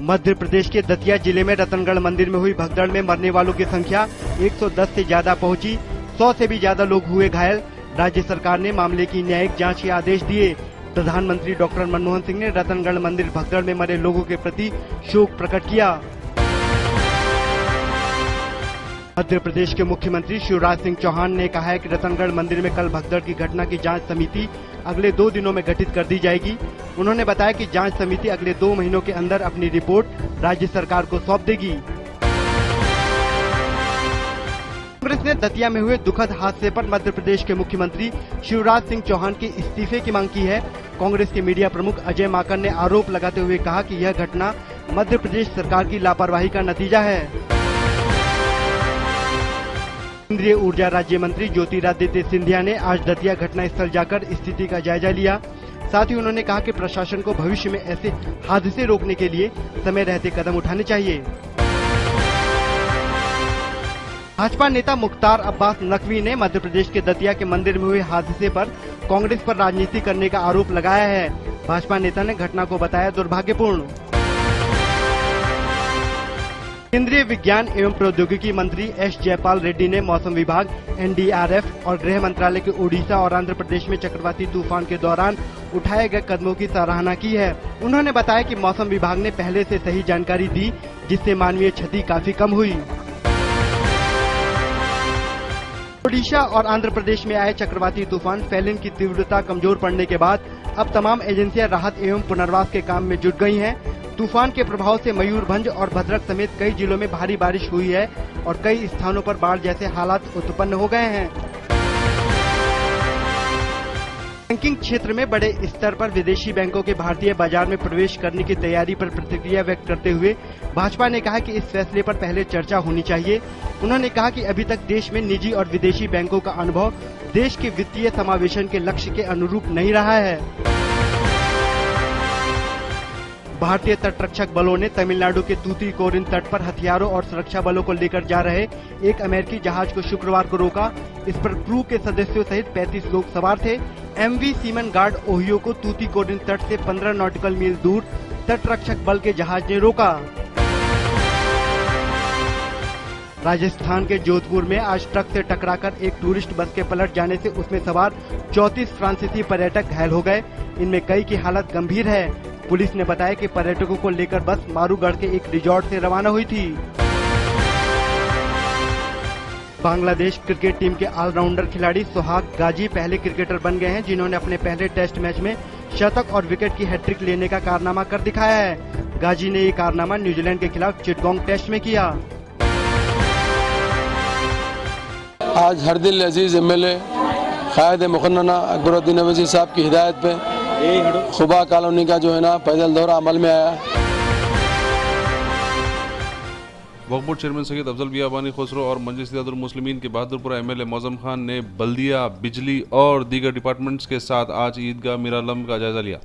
मध्य प्रदेश के दतिया जिले में रतनगढ़ मंदिर में हुई भगदड़ में मरने वालों की संख्या 110 से ज्यादा पहुंची। 100 से भी ज्यादा लोग हुए घायल। राज्य सरकार ने मामले की न्यायिक जांच के आदेश दिए। प्रधानमंत्री डॉक्टर मनमोहन सिंह ने रतनगढ़ मंदिर भगदड़ में मरे लोगों के प्रति शोक प्रकट किया। मध्य प्रदेश के मुख्यमंत्री शिवराज सिंह चौहान ने कहा है कि रतनगढ़ मंदिर में कल भगदड़ की घटना की जांच समिति अगले 2 दिनों में गठित कर दी जाएगी। उन्होंने बताया कि जांच समिति अगले 2 महीनों के अंदर अपनी रिपोर्ट राज्य सरकार को सौंप देगी। कांग्रेस ने दतिया में हुए दुखद हादसे पर मध्य प्रदेश के मुख्यमंत्री शिवराज सिंह चौहान के इस्तीफे की मांग की है। कांग्रेस के मीडिया प्रमुख अजय माकन ने आरोप लगाते हुए कहा कि यह घटना मध्य प्रदेश सरकार की लापरवाही का नतीजा है। केंद्रीय ऊर्जा राज्य मंत्री ज्योतिरादित्य सिंधिया ने आज दतिया घटना स्थल जाकर स्थिति का जायजा लिया। साथ ही उन्होंने कहा कि प्रशासन को भविष्य में ऐसे हादसे रोकने के लिए समय रहते कदम उठाने चाहिए। भाजपा नेता मुख्तार अब्बास नकवी ने मध्य प्रदेश के दतिया के मंदिर में हुए हादसे पर कांग्रेस पर राजनीति करने का आरोप लगाया है। भाजपा नेता ने घटना को बताया दुर्भाग्यपूर्ण। केंद्रीय विज्ञान एवं प्रौद्योगिकी मंत्री एस जयपाल रेड्डी ने मौसम विभाग, एनडीआरएफ और गृह मंत्रालय के ओडिशा और आंध्र प्रदेश में चक्रवाती तूफान के दौरान उठाए गए कदमों की सराहना की है। उन्होंने बताया कि मौसम विभाग ने पहले से सही जानकारी दी, जिससे मानवीय क्षति काफी कम हुई। ओडिशा और आंध्र प्रदेश में आए चक्रवाती तूफान फेलिन की तीव्रता कमजोर पड़ने के बाद अब तमाम एजेंसियां राहत एवं पुनर्वास के काम में जुट गई हैं। तूफान के प्रभाव से मयूरभंज और भद्रक समेत कई जिलों में भारी बारिश हुई है और कई स्थानों पर बाढ़ जैसे हालात उत्पन्न हो गए हैं। बैंकिंग क्षेत्र में बड़े स्तर पर विदेशी बैंकों के भारतीय बाजार में प्रवेश करने की तैयारी पर प्रतिक्रिया व्यक्त करते हुए भाजपा ने कहा कि इस फैसले पर पहले चर्चा होनी चाहिए। उन्होंने कहा कि अभी तक देश में निजी और विदेशी बैंकों का अनुभव देश के वित्तीय समावेशन के लक्ष्य के अनुरूप नहीं रहा है। भारतीय तटरक्षक बलों ने तमिलनाडु के तूतीकोरिन तट पर हथियारों और सुरक्षा बलों को लेकर जा रहे एक अमेरिकी जहाज को शुक्रवार को रोका। इस पर क्रू के सदस्यों सहित 35 लोग सवार थे। एमवी सीमन गार्ड ओहियो को तूतीकोरिन तट से 15 नॉटिकल मील दूर तटरक्षक बल के जहाज ने रोका। राजस्थान के जोधपुर में आज ट्रक से टकराकर एक टूरिस्ट बस के पलट जाने से उसमें सवार 34 फ्रांसीसी पर्यटक घायल हो गए। इनमें कई की हालत गंभीर है। पुलिस ने बताया कि पर्यटकों को लेकर बस मारूगढ़ के एक रिजॉर्ट से रवाना हुई थी। बांग्लादेश क्रिकेट टीम के ऑलराउंडर खिलाड़ी सोहाग गाजी पहले क्रिकेटर बन गए हैं जिन्होंने अपने पहले टेस्ट मैच में शतक और विकेट की हैट्रिक लेने का कारनामा कर दिखाया है। गाजी ने ये कारनामा न्यूजीलैंड के खिलाफ चिटगोंग टेस्ट में किया। आज हरदिल अजीज एमएलए कायद मुखन्ना अकबरुद्दीन अवैसी साहब की हिदायत पे खुबा कॉलोनी का जो है ना पैदल दौरा अमल में आया। वक्फ बोर्ड चेयरमैन सैयद अफजल बियाबानी खुसरो और मजलिस इत्तेहादुल मुस्लिमीन के बहादुरपुरा एमएलए मौजम खान ने बल्दिया, बिजली और दीगर डिपार्टमेंट्स के साथ आज ईदगाह मीरालम का जायजा लिया।